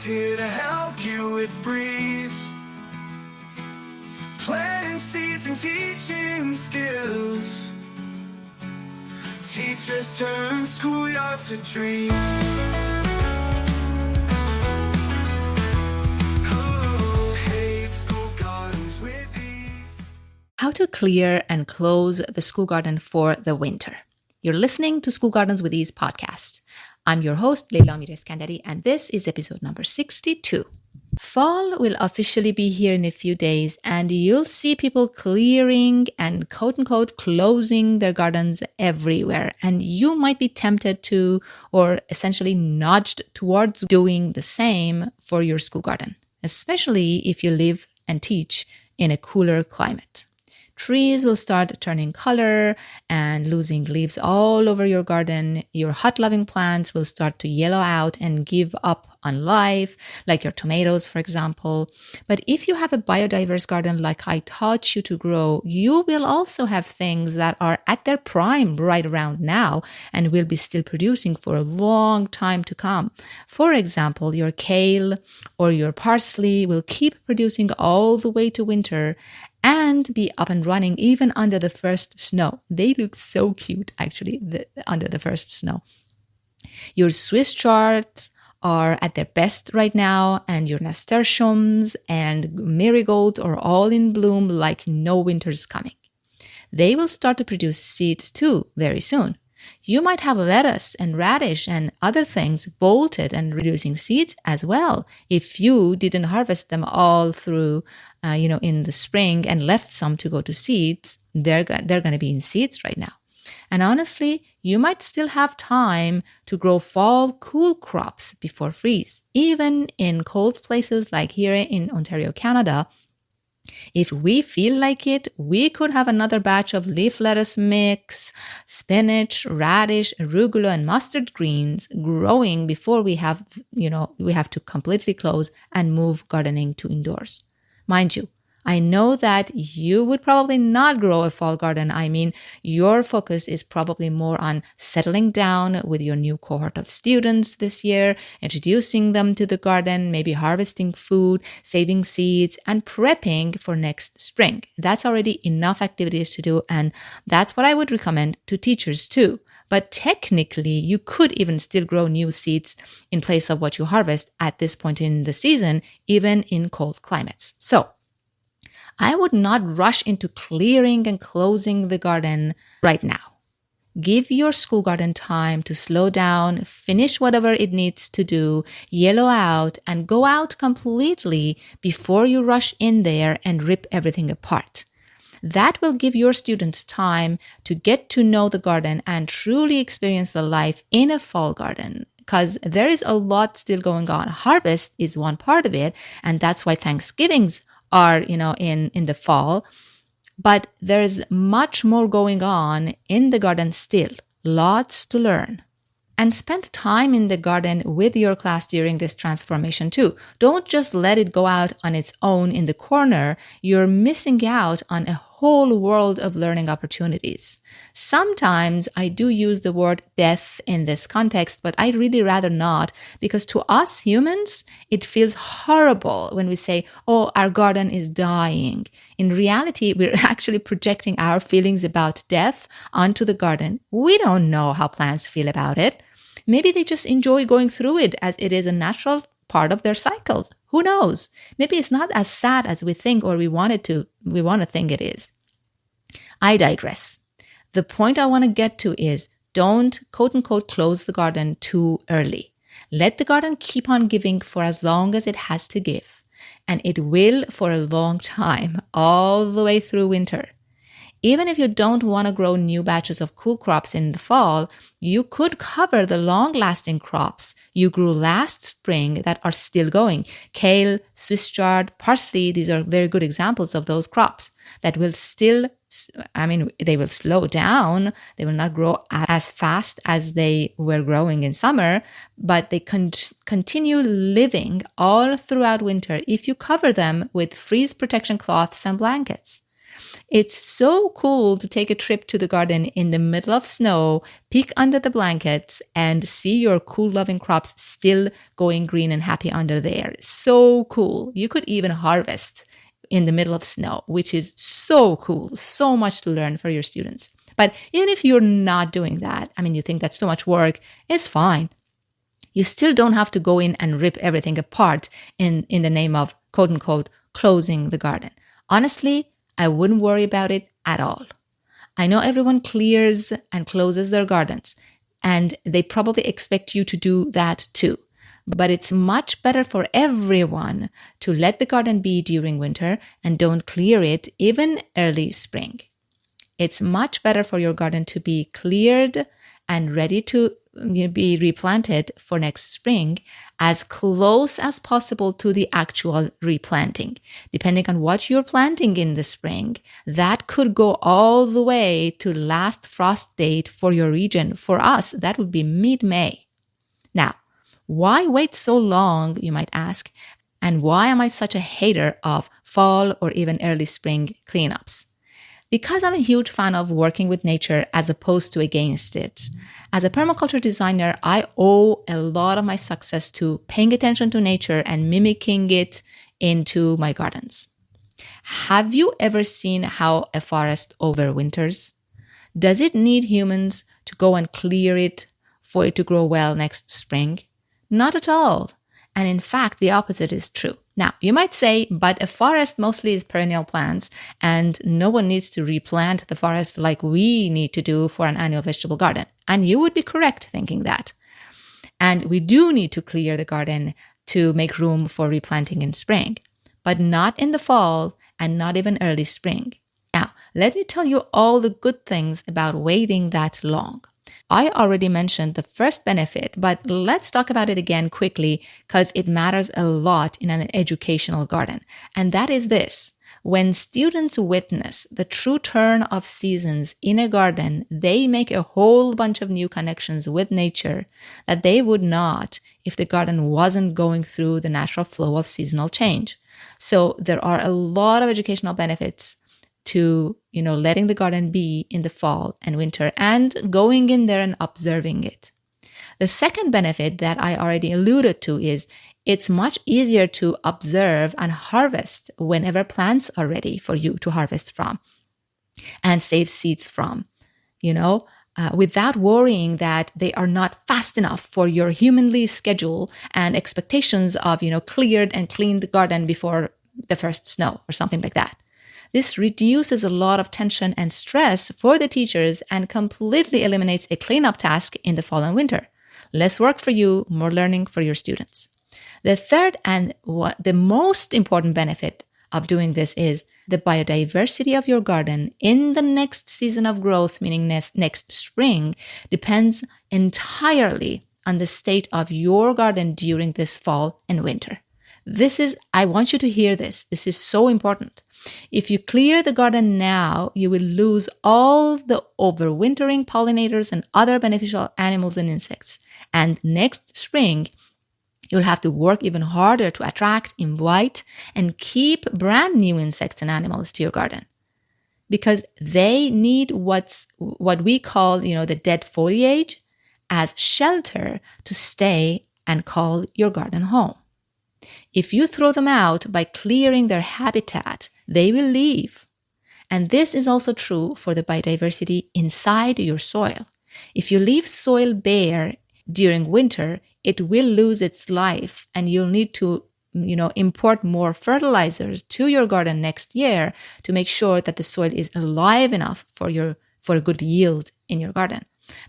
here to help you with breeze. Planting seeds and teaching skills. Teachers turn schoolyards to dreams. Who hates school gardens with ease? How to clear and close the school garden for the winter. You're listening to School Gardens with Ease podcast. I'm your host, Leila Mireskandari, and this is episode number 62. Fall will officially be here in a few days, and you'll see people clearing and quote-unquote closing their gardens everywhere. And you might be tempted to, or essentially nudged towards doing the same for your school garden, especially if you live and teach in a cooler climate. Trees will start turning color and losing leaves all over your garden. Your hot-loving plants will start to yellow out and give up on life, like your tomatoes, for example. But if you have a biodiverse garden like I taught you to grow, you will also have things that are at their prime right around now and will be still producing for a long time to come. For example, your kale or your parsley will keep producing all the way to winter and be up and running even under the first snow. They look so cute, actually, under the first snow. Your Swiss charts are at their best right now, and your nasturtiums and marigolds are all in bloom like no winter's coming. They will start to produce seeds too very soon. You might have lettuce and radish and other things bolted and producing seeds as well if you didn't harvest them all through, in the spring and left some to go to seeds. They're going to be in seeds right now. And honestly, you might still have time to grow fall cool crops before freeze. Even in cold places like here in Ontario, Canada, if we feel like it, we could have another batch of leaf lettuce mix, spinach, radish, arugula, and mustard greens growing before we have to completely close and move gardening to indoors. Mind you, I know that you would probably not grow a fall garden. I mean, your focus is probably more on settling down with your new cohort of students this year, introducing them to the garden, maybe harvesting food, saving seeds, and prepping for next spring. That's already enough activities to do, and that's what I would recommend to teachers too. But technically, you could even still grow new seeds in place of what you harvest at this point in the season, even in cold climates. So, I would not rush into clearing and closing the garden right now. Give your school garden time to slow down, finish whatever it needs to do, yellow out, and go out completely before you rush in there and rip everything apart. That will give your students time to get to know the garden and truly experience the life in a fall garden, because there is a lot still going on. Harvest is one part of it, and that's why Thanksgivings are, in the fall. But there's much more going on in the garden still. Lots to learn. And spend time in the garden with your class during this transformation too. Don't just let it go out on its own in the corner. You're missing out on a whole world of learning opportunities. Sometimes I do use the word death in this context, but I'd really rather not, because to us humans, it feels horrible when we say, oh, our garden is dying. In reality, we're actually projecting our feelings about death onto the garden. We don't know how plants feel about it. Maybe they just enjoy going through it as it is a natural part of their cycles. Who knows? Maybe it's not as sad as we think or we want to think it is. I digress. The point I want to get to is don't quote unquote close the garden too early. Let the garden keep on giving for as long as it has to give. And it will for a long time, all the way through winter. Even if you don't want to grow new batches of cool crops in the fall, you could cover the long-lasting crops you grew last spring that are still going. Kale, Swiss chard, parsley, these are very good examples of those crops that will still, they will slow down. They will not grow as fast as they were growing in summer, but they continue living all throughout winter if you cover them with freeze protection cloths and blankets. It's so cool to take a trip to the garden in the middle of snow, peek under the blankets, and see your cool loving crops still going green and happy under there. So cool. You could even harvest in the middle of snow, which is so cool. So much to learn for your students. But even if you're not doing that, you think that's too much work, it's fine. You still don't have to go in and rip everything apart in the name of, quote unquote, closing the garden. Honestly, I wouldn't worry about it at all. I know everyone clears and closes their gardens, and they probably expect you to do that too. But it's much better for everyone to let the garden be during winter and don't clear it even early spring. It's much better for your garden to be cleared and ready to be replanted for next spring as close as possible to the actual replanting. Depending on what you're planting in the spring, that could go all the way to last frost date for your region. For us, that would be mid-May. Now, why wait so long, you might ask, and why am I such a hater of fall or even early spring cleanups? Because I'm a huge fan of working with nature as opposed to against it. As a permaculture designer, I owe a lot of my success to paying attention to nature and mimicking it into my gardens. Have you ever seen how a forest overwinters? Does it need humans to go and clear it for it to grow well next spring? Not at all. And in fact, the opposite is true. Now, you might say, but a forest mostly is perennial plants, and no one needs to replant the forest like we need to do for an annual vegetable garden. And you would be correct thinking that. And we do need to clear the garden to make room for replanting in spring, but not in the fall and not even early spring. Now, let me tell you all the good things about waiting that long. I already mentioned the first benefit, but let's talk about it again quickly because it matters a lot in an educational garden. And that is this. When students witness the true turn of seasons in a garden, they make a whole bunch of new connections with nature that they would not if the garden wasn't going through the natural flow of seasonal change. So there are a lot of educational benefits to, letting the garden be in the fall and winter and going in there and observing it. The second benefit that I already alluded to is it's much easier to observe and harvest whenever plants are ready for you to harvest from and save seeds from, without worrying that they are not fast enough for your humanly schedule and expectations of, cleared and cleaned garden before the first snow or something like that. This reduces a lot of tension and stress for the teachers and completely eliminates a cleanup task in the fall and winter. Less work for you, more learning for your students. The third and the most important benefit of doing this is the biodiversity of your garden in the next season of growth, meaning next spring, depends entirely on the state of your garden during this fall and winter. I want you to hear this. This is so important. If you clear the garden now, you will lose all the overwintering pollinators and other beneficial animals and insects. And next spring, you'll have to work even harder to attract, invite, and keep brand new insects and animals to your garden. Because they need what we call, the dead foliage as shelter to stay and call your garden home. If you throw them out by clearing their habitat, they will leave. And this is also true for the biodiversity inside your soil. If you leave soil bare during winter, it will lose its life and you'll need to, import more fertilizers to your garden next year to make sure that the soil is alive enough for a good yield in your garden.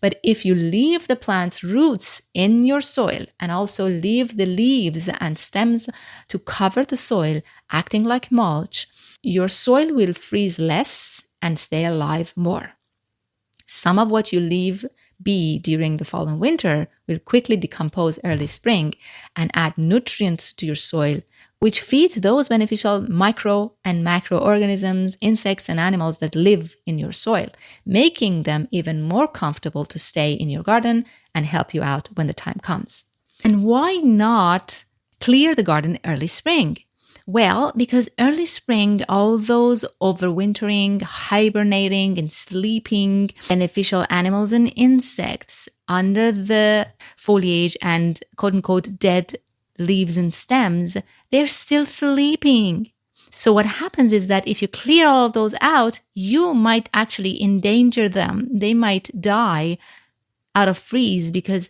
But if you leave the plant's roots in your soil and also leave the leaves and stems to cover the soil, acting like mulch, your soil will freeze less and stay alive more. Some of what you leave be during the fall and winter will quickly decompose early spring and add nutrients to your soil, which feeds those beneficial micro and macroorganisms, insects, and animals that live in your soil, making them even more comfortable to stay in your garden and help you out when the time comes. And why not clear the garden early spring? Well, because early spring, all those overwintering, hibernating, and sleeping beneficial animals and insects under the foliage and quote unquote dead leaves and stems, they're still sleeping. So what happens is that if you clear all of those out, you might actually endanger them. They might die out of freeze because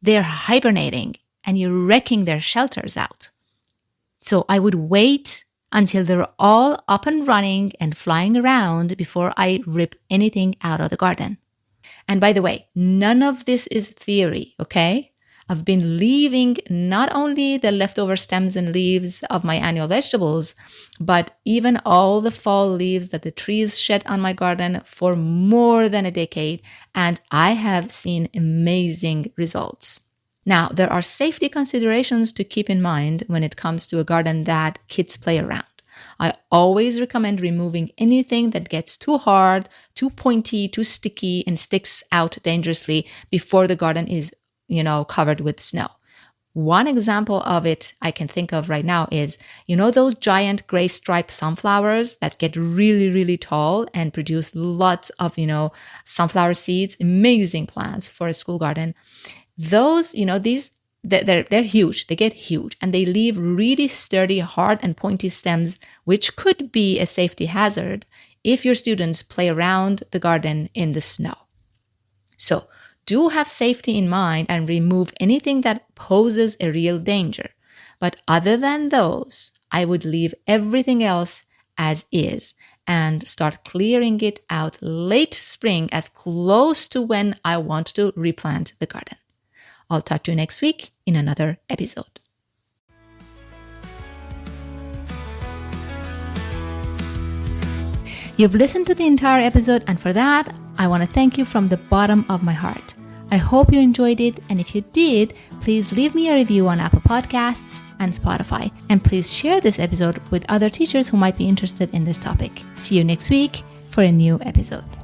they're hibernating and you're wrecking their shelters out. So I would wait until they're all up and running and flying around before I rip anything out of the garden. And by the way, none of this is theory, okay? I've been leaving not only the leftover stems and leaves of my annual vegetables, but even all the fall leaves that the trees shed on my garden for more than a decade, and I have seen amazing results. Now, there are safety considerations to keep in mind when it comes to a garden that kids play around. I always recommend removing anything that gets too hard, too pointy, too sticky, and sticks out dangerously before the garden is, covered with snow. One example of it I can think of right now is, those giant gray striped sunflowers that get really, really tall and produce lots of, sunflower seeds, amazing plants for a school garden. Those, they're huge. They get huge and they leave really sturdy, hard and pointy stems, which could be a safety hazard if your students play around the garden in the snow. So do have safety in mind and remove anything that poses a real danger. But other than those, I would leave everything else as is and start clearing it out late spring as close to when I want to replant the garden. I'll talk to you next week in another episode. You've listened to the entire episode, and for that, I want to thank you from the bottom of my heart. I hope you enjoyed it, and if you did, please leave me a review on Apple Podcasts and Spotify, and please share this episode with other teachers who might be interested in this topic. See you next week for a new episode.